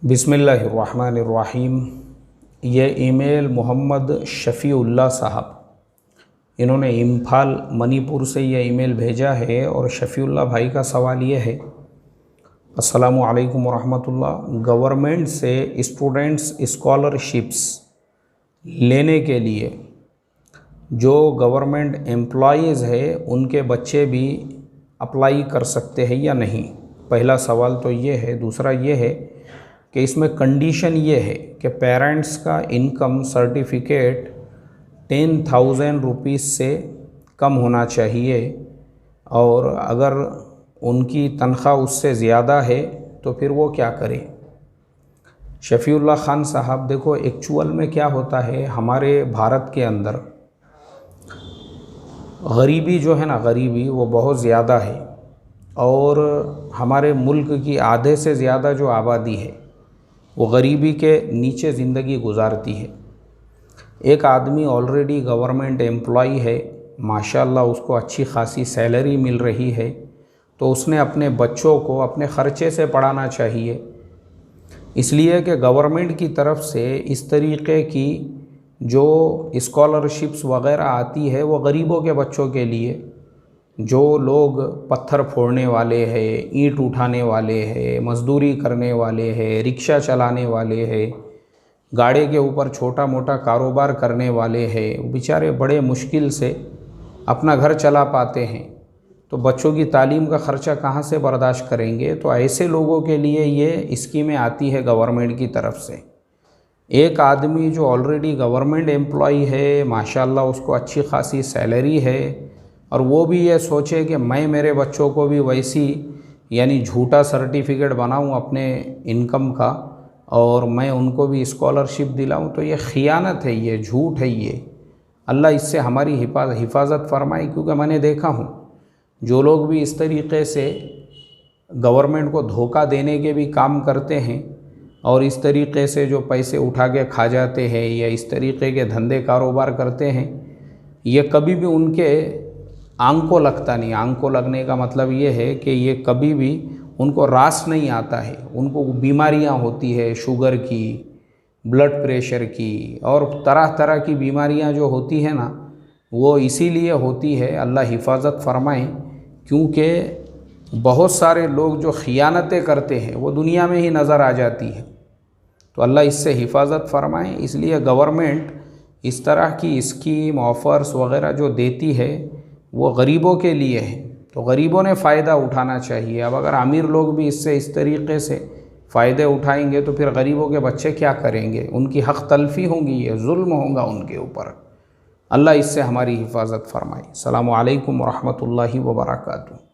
بسم اللہ الرحمن الرحیم۔ یہ ای میل محمد شفیع اللہ صاحب، انہوں نے امپھال منی پور سے یہ ای میل بھیجا ہے، اور شفیع اللہ بھائی کا سوال یہ ہے: السلام علیکم ورحمۃ اللہ، گورنمنٹ سے اسٹوڈنٹس اسکالرشپس لینے کے لیے جو گورنمنٹ امپلائیز ہے ان کے بچے بھی اپلائی کر سکتے ہیں یا نہیں؟ پہلا سوال تو یہ ہے۔ دوسرا یہ ہے کہ اس میں کنڈیشن یہ ہے کہ پیرنٹس کا انکم سرٹیفکیٹ 10,000 روپیز سے کم ہونا چاہیے، اور اگر ان کی تنخواہ اس سے زیادہ ہے تو پھر وہ کیا کرے؟ شفیع اللہ خان صاحب، دیکھو ایکچول میں کیا ہوتا ہے، ہمارے بھارت کے اندر غریبی جو ہے نا، غریبی وہ بہت زیادہ ہے، اور ہمارے ملک کی آدھے سے زیادہ جو آبادی ہے وہ غریبی کے نیچے زندگی گزارتی ہے۔ ایک آدمی آلریڈی گورنمنٹ امپلائی ہے، ماشاءاللہ اس کو اچھی خاصی سیلری مل رہی ہے، تو اس نے اپنے بچوں کو اپنے خرچے سے پڑھانا چاہیے۔ اس لیے کہ گورنمنٹ کی طرف سے اس طریقے کی جو اسکالرشپس وغیرہ آتی ہے وہ غریبوں کے بچوں کے لیے، جو لوگ پتھر پھوڑنے والے ہیں، اینٹ اٹھانے والے ہیں، مزدوری کرنے والے ہیں، رکشہ چلانے والے ہیں، گاڑی کے اوپر چھوٹا موٹا کاروبار کرنے والے ہیں، وہ بیچارے بڑے مشکل سے اپنا گھر چلا پاتے ہیں، تو بچوں کی تعلیم کا خرچہ کہاں سے برداشت کریں گے؟ تو ایسے لوگوں کے لیے یہ اسکیمیں آتی ہے گورنمنٹ کی طرف سے۔ ایک آدمی جو آلریڈی گورنمنٹ امپلائی ہے، ماشاءاللہ اس کو اچھی خاصی سیلری ہے، اور وہ بھی یہ سوچے کہ میں میرے بچوں کو بھی ویسی یعنی جھوٹا سرٹیفکیٹ بناؤں اپنے انکم کا، اور میں ان کو بھی اسکالرشپ دلاؤں، تو یہ خیانت ہے، یہ جھوٹ ہے۔ یہ اللہ اس سے ہماری حفاظت فرمائے، کیونکہ میں نے دیکھا ہوں جو لوگ بھی اس طریقے سے گورنمنٹ کو دھوکہ دینے کے بھی کام کرتے ہیں، اور اس طریقے سے جو پیسے اٹھا کے کھا جاتے ہیں یا اس طریقے کے دھندے کاروبار کرتے ہیں، یہ کبھی بھی ان کے آنکھ کو لگتا نہیں۔ آنکھ کو لگنے کا مطلب یہ ہے کہ یہ کبھی بھی ان کو راس نہیں آتا ہے، ان کو بیماریاں ہوتی ہے، شوگر کی، بلڈ پریشر کی، اور طرح طرح کی بیماریاں جو ہوتی ہیں نا، وہ اسی لیے ہوتی ہے۔ اللہ حفاظت فرمائیں، کیونکہ بہت سارے لوگ جو خیانتیں کرتے ہیں وہ دنیا میں ہی نظر آ جاتی ہے، تو اللہ اس سے حفاظت فرمائیں۔ اس لیے گورنمنٹ اس طرح کی اسکیم آفرز وغیرہ جو دیتی ہے وہ غریبوں کے لیے ہے، تو غریبوں نے فائدہ اٹھانا چاہیے۔ اب اگر امیر لوگ بھی اس سے اس طریقے سے فائدے اٹھائیں گے تو پھر غریبوں کے بچے کیا کریں گے؟ ان کی حق تلفی ہوں گی، یہ ظلم ہوگا ان کے اوپر۔ اللہ اس سے ہماری حفاظت فرمائے۔ السلام علیکم ورحمۃ اللہ وبرکاتہ۔